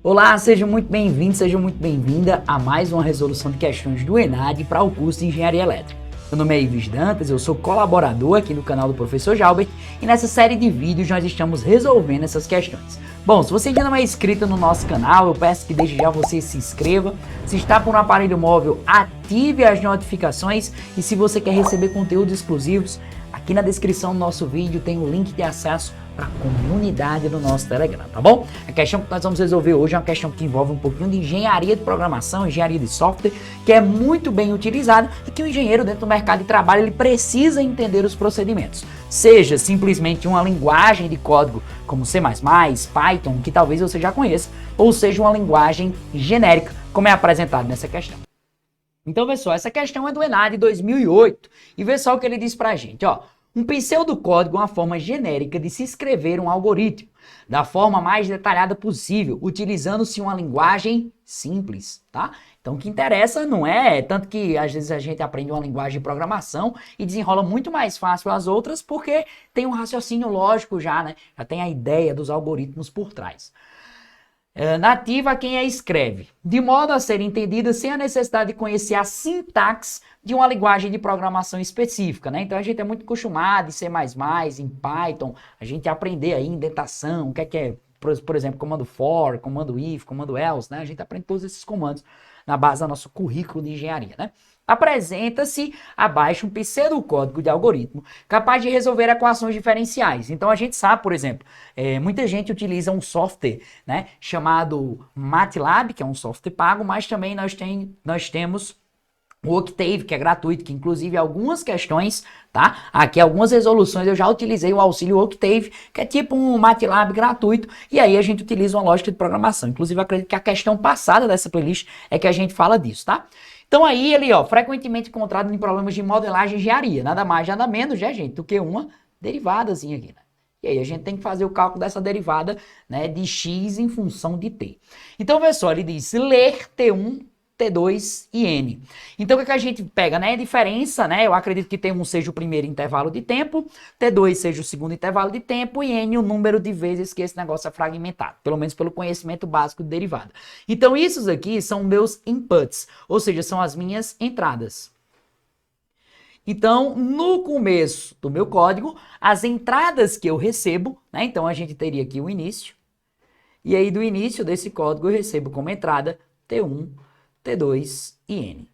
Olá, sejam muito bem-vindos, sejam muito bem-vinda a mais uma resolução de questões do ENAD para o curso de Engenharia Elétrica. Meu nome é Ives Dantas, eu sou colaborador aqui no canal do Professor Jalbert e nessa série de vídeos nós estamos resolvendo essas questões. Bom, se você ainda não é inscrito no nosso canal, eu peço que desde já você se inscreva. Se está por um aparelho móvel, ative as notificações e se você quer receber conteúdos exclusivos, aqui na descrição do nosso vídeo tem o link de acesso para a comunidade do nosso Telegram, tá bom? A questão que nós vamos resolver hoje é uma questão que envolve um pouquinho de engenharia de programação, engenharia de software, que é muito bem utilizada e que o engenheiro dentro do mercado de trabalho ele precisa entender os procedimentos. Seja simplesmente uma linguagem de código como C++, Python, que talvez você já conheça, ou seja uma linguagem genérica, como é apresentado nessa questão. Então, vê só, essa questão é do ENAD 2008 e vê só o que ele diz pra gente, ó. Um pseudocódigo é uma forma genérica de se escrever um algoritmo, da forma mais detalhada possível, utilizando-se uma linguagem simples, tá? Então o que interessa não é, tanto que às vezes a gente aprende uma linguagem de programação e desenrola muito mais fácil as outras porque tem um raciocínio lógico já, né? Já tem a ideia dos algoritmos por trás. Nativa quem a escreve, de modo a ser entendida sem a necessidade de conhecer a sintaxe de uma linguagem de programação específica, né? Então a gente é muito acostumado em C++, em Python, a gente aprender aí indentação, o que é, por exemplo, comando for, comando if, comando else, né? A gente aprende todos esses comandos na base do nosso currículo de engenharia, né? Apresenta-se abaixo um pseudocódigo de algoritmo capaz de resolver equações diferenciais. Então a gente sabe, por exemplo, muita gente utiliza um software, né, chamado MATLAB, que é um software pago, mas também nós temos o Octave, que é gratuito, que inclusive algumas questões, tá? Aqui algumas resoluções eu já utilizei o auxílio Octave, que é tipo um MATLAB gratuito, e aí a gente utiliza uma lógica de programação. Inclusive eu acredito que a questão passada dessa playlist é que a gente fala disso, tá? Então aí ele, ó, frequentemente encontrado em problemas de modelagem e engenharia, nada mais, nada menos, né, gente, do que uma derivadazinha aqui, né? E aí a gente tem que fazer o cálculo dessa derivada, né, de x em função de t. Então, vê só, ele diz ler T1, T2 e N. Então, o que a gente pega, né? A diferença, né? Eu acredito que T1 seja o primeiro intervalo de tempo, T2 seja o segundo intervalo de tempo e N o número de vezes que esse negócio é fragmentado, pelo menos pelo conhecimento básico de derivada. Então, isso aqui são meus inputs, ou seja, são as minhas entradas. Então, no começo do meu código, as entradas que eu recebo, né? Então, a gente teria aqui o início, e aí do início desse código eu recebo como entrada T1, T2 e N,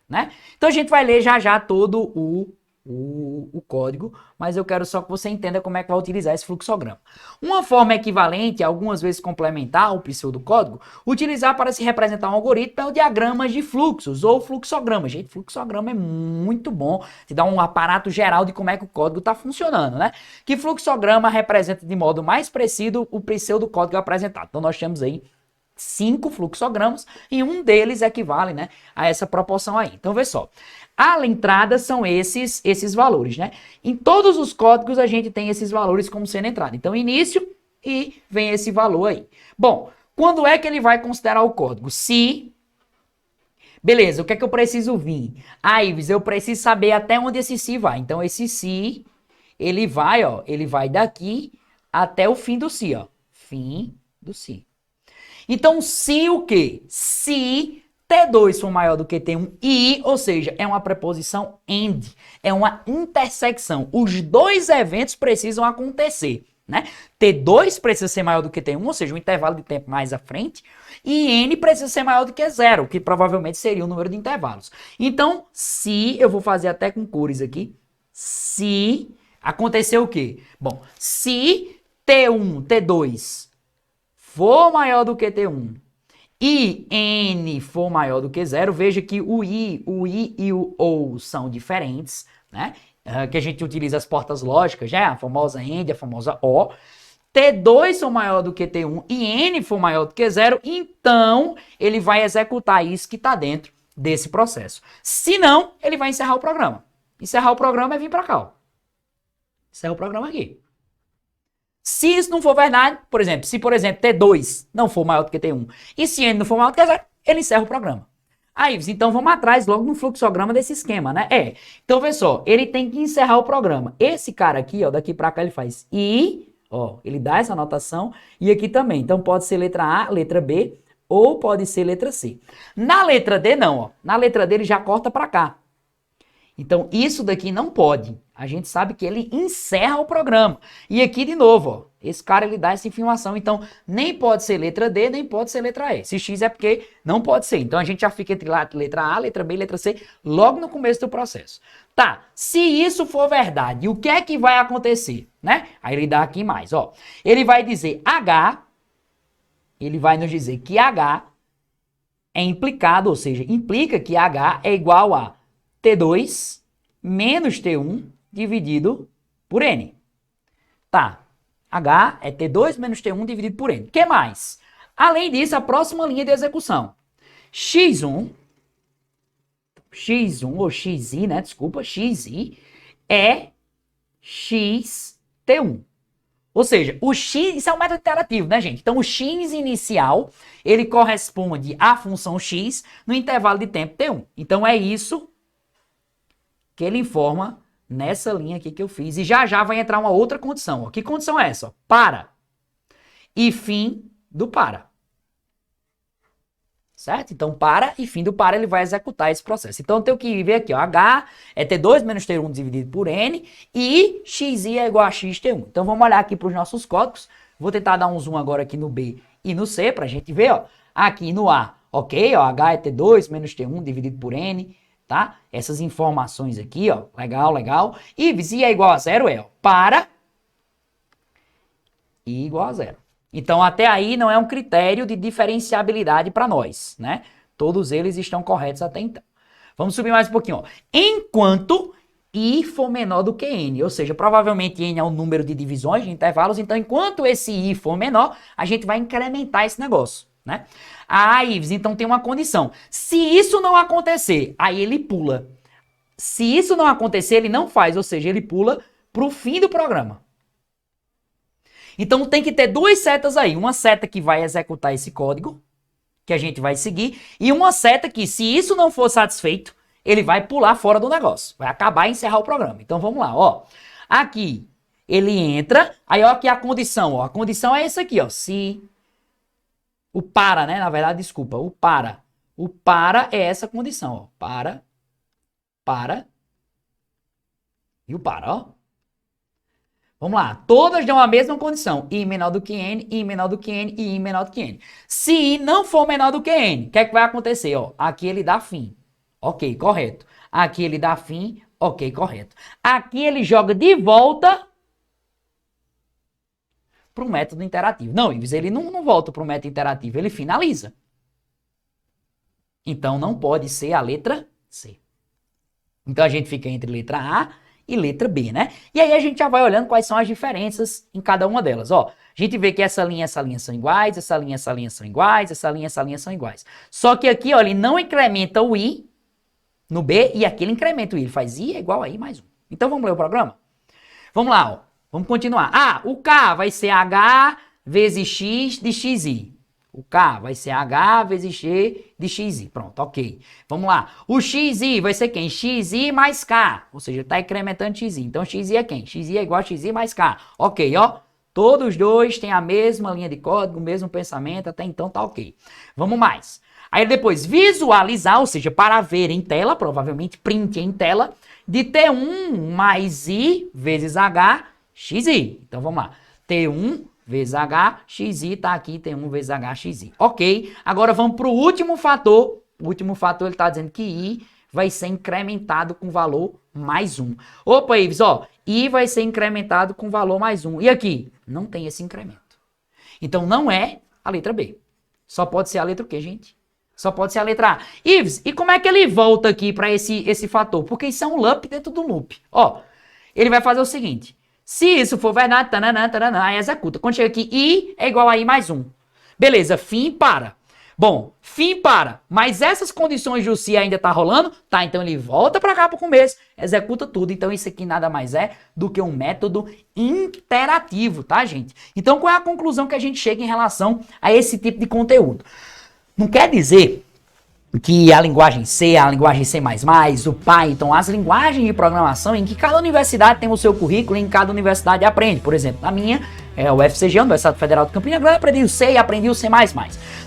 né? Então a gente vai ler já já todo o código, mas eu quero só que você entenda como é que vai utilizar esse fluxograma. Uma forma equivalente, algumas vezes complementar ao pseudocódigo, utilizar para se representar um algoritmo é o diagrama de fluxos ou fluxograma. Gente, fluxograma é muito bom, te dá um aparato geral de como é que o código está funcionando, né? Que fluxograma representa de modo mais preciso o pseudocódigo apresentado. Então nós temos aí 5 fluxogramas e um deles equivale, né, a essa proporção aí. Então, vê só. A entrada são esses valores, né? Em todos os códigos a gente tem esses valores como sendo entrada. Então, início e vem esse valor aí. Bom, quando é que ele vai considerar o código? Se... Beleza, o que é que eu preciso vir? Ah, Ives, eu preciso saber até onde esse se vai. Então, esse se, ele vai, ó, ele vai daqui até o fim do se, ó. Fim do se. Então, se o quê? Se T2 for maior do que T1 e, ou seja, é uma preposição AND, é uma intersecção. Os dois eventos precisam acontecer, né? T2 precisa ser maior do que T1, ou seja, um intervalo de tempo mais à frente, e N precisa ser maior do que 0, que provavelmente seria o número de intervalos. Então, se, eu vou fazer até com cores aqui, se aconteceu o quê? Bom, se T1, T2 for maior do que T1 e N for maior do que 0, veja que o I e o OU são diferentes, né? Que a gente utiliza as portas lógicas, já, a famosa AND, a famosa OR. T2 for maior do que T1 e N for maior do que 0, então ele vai executar isso que está dentro desse processo. Se não, ele vai encerrar o programa. Encerrar o programa é vir para cá, ó. Encerra o programa aqui. Se isso não for verdade, por exemplo, se por exemplo T2 não for maior do que T1 e se N não for maior do que 0, ele encerra o programa. Aí, então vamos atrás logo no fluxograma desse esquema, né? Então vê só, ele tem que encerrar o programa. Esse cara aqui, ó, daqui pra cá ele faz I, Ó, ele dá essa anotação e aqui também. Então pode ser letra A, letra B ou pode ser letra C. Na letra D não, ó. Na letra D ele já corta para cá. Então isso daqui não pode. A gente sabe que ele encerra o programa. E aqui de novo, ó. Esse cara ele dá essa informação. Então nem pode ser letra D, nem pode ser letra E. Se X é porque não pode ser. Então a gente já fica entre letra A, letra B e letra C logo no começo do processo. Tá, se isso for verdade, o que é que vai acontecer, né? Aí ele dá aqui mais, ó. Ele vai dizer H, ele vai nos dizer que H é implicado, ou seja, implica que H é igual a T2 menos T1 dividido por N. Tá, H é T2 menos T1 dividido por N. O que mais? Além disso, a próxima linha de execução. X1 ou XI, né? Desculpa, XI é XT1. Ou seja, o X, isso é um método interativo, né, gente? Então, o X inicial, ele corresponde à função X no intervalo de tempo T1. Então, é isso que ele informa nessa linha aqui que eu fiz. E já vai entrar uma outra condição. Ó. Que condição é essa? Ó? Para e fim do para. Certo? Então, para e fim do para, ele vai executar esse processo. Então, eu tenho que ver aqui, ó, H é T2 menos T1 dividido por N e XI é igual a XT1. Então, vamos olhar aqui para os nossos códigos. Vou tentar dar um zoom agora aqui no B e no C para a gente ver, ó. Aqui no A, ok, ó, H é T2 menos T1 dividido por N, tá? Essas informações aqui, ó, legal, legal. E se é igual a zero é, ó, para e igual a zero. Então, até aí não é um critério de diferenciabilidade para nós, né? Todos eles estão corretos até então. Vamos subir mais um pouquinho, ó. Enquanto I for menor do que N, ou seja, provavelmente N é o número de divisões de intervalos, então enquanto esse I for menor, a gente vai incrementar esse negócio, né? Ah, Ives, então tem uma condição. Se isso não acontecer, aí ele pula. Se isso não acontecer, ele não faz, ou seja, ele pula para o fim do programa. Então tem que ter duas setas aí, uma seta que vai executar esse código, que a gente vai seguir, e uma seta que, se isso não for satisfeito, ele vai pular fora do negócio, vai acabar e encerrar o programa. Então vamos lá, ó. Aqui ele entra, aí ó aqui a condição, ó. A condição é essa aqui, ó. Se o para, né? Na verdade, desculpa, o para. O para é essa condição, ó. Para e o para, ó. Vamos lá, todas dão a mesma condição, I menor do que N, I menor do que N e I menor do que N. Se I não for menor do que N, o que é que vai acontecer? Ó, aqui ele dá fim, ok, correto. Aqui ele dá fim, ok, correto. Aqui ele joga de volta para o método interativo. Não, Ives, ele não volta para o método interativo, ele finaliza. Então não pode ser a letra C. Então a gente fica entre letra A e letra B, né? E aí a gente já vai olhando quais são as diferenças em cada uma delas, ó. A gente vê que essa linha são iguais, essa linha são iguais, essa linha são iguais. Só que aqui, ó, ele não incrementa o I no B e aqui ele incrementa o I. Ele faz I é igual a I mais 1. Então vamos ler o programa? Vamos lá, ó. Vamos continuar. Ah, o K vai ser H vezes X de XI. O K vai ser H vezes G de XI. Pronto, ok. Vamos lá. O XI vai ser quem? XI mais K. Ou seja, está incrementando XI. Então, XI é quem? XI é igual a XI mais K. Ok, ó. Todos os dois têm a mesma linha de código, o mesmo pensamento. Até então, tá ok. Vamos mais. Aí depois, visualizar, ou seja, para ver em tela, provavelmente print em tela, de T1 mais I vezes H, XI. Então, vamos lá. T1 vezes H, XI, tá aqui, T1 vezes H, XI. Ok, agora vamos para o último fator. O último fator, ele está dizendo que I vai ser incrementado com valor mais 1. Opa, Ives, ó, I vai ser incrementado com valor mais 1. E aqui? Não tem esse incremento. Então, não é a letra B. Só pode ser a letra o quê, gente? Só pode ser a letra A. Ives, e como é que ele volta aqui para esse fator? Porque isso é um loop dentro do loop. Ó, ele vai fazer o seguinte. Se isso for verdade, aí executa. Quando chega aqui, I é igual a I mais 1. Beleza, fim para. Bom, fim para. Mas essas condições do se ainda tá rolando? Tá, então ele volta para cá pro começo, executa tudo. Então isso aqui nada mais é do que um método interativo, tá, gente? Então qual é a conclusão que a gente chega em relação a esse tipo de conteúdo? Não quer dizer que a linguagem C, a linguagem C++, o Python, as linguagens de programação em que cada universidade tem o seu currículo e em cada universidade aprende. Por exemplo, na minha o UFCG, Universidade Federal de Campina Grande, aprendi o C e aprendi o C++.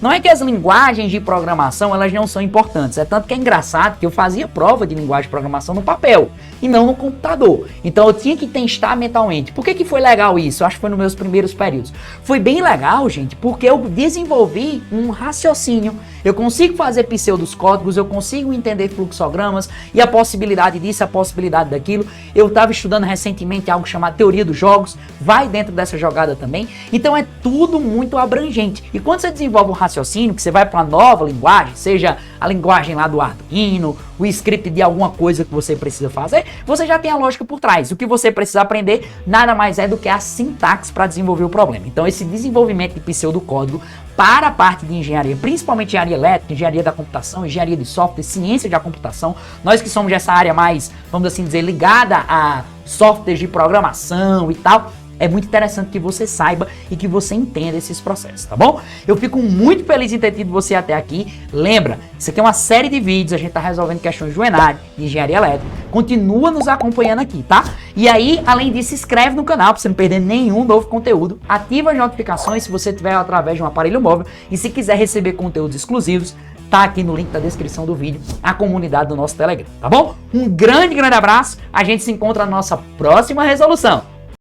Não é que as linguagens de programação, elas não são importantes, é tanto que é engraçado que eu fazia prova de linguagem de programação no papel e não no computador. Então eu tinha que testar mentalmente. Por que foi legal isso? Eu acho que foi nos meus primeiros períodos. Foi bem legal, gente, porque eu desenvolvi um raciocínio. Eu consigo fazer pseudos códigos, eu consigo entender fluxogramas e a possibilidade disso, a possibilidade daquilo. Eu estava estudando recentemente algo chamado teoria dos jogos, vai dentro dessa jogada também. Então é tudo muito abrangente. E quando você desenvolve um raciocínio, que você vai para uma nova linguagem, seja a linguagem lá do Arduino, o script de alguma coisa que você precisa fazer, você já tem a lógica por trás. O que você precisa aprender nada mais é do que a sintaxe para desenvolver o problema. Então esse desenvolvimento de pseudocódigo para a parte de engenharia, principalmente engenharia elétrica, engenharia da computação, engenharia de software, ciência da computação, nós que somos dessa área mais, vamos assim dizer, ligada a softwares de programação e tal, é muito interessante que você saiba e que você entenda esses processos, tá bom? Eu fico muito feliz em ter tido você até aqui. Lembra, isso aqui é uma série de vídeos, a gente tá resolvendo questões do ENAD, de engenharia elétrica. Continua nos acompanhando aqui, tá? E aí, além disso, se inscreve no canal para você não perder nenhum novo conteúdo. Ativa as notificações se você tiver através de um aparelho móvel. E se quiser receber conteúdos exclusivos, tá aqui no link da descrição do vídeo, a comunidade do nosso Telegram, tá bom? Um grande abraço. A gente se encontra na nossa próxima resolução.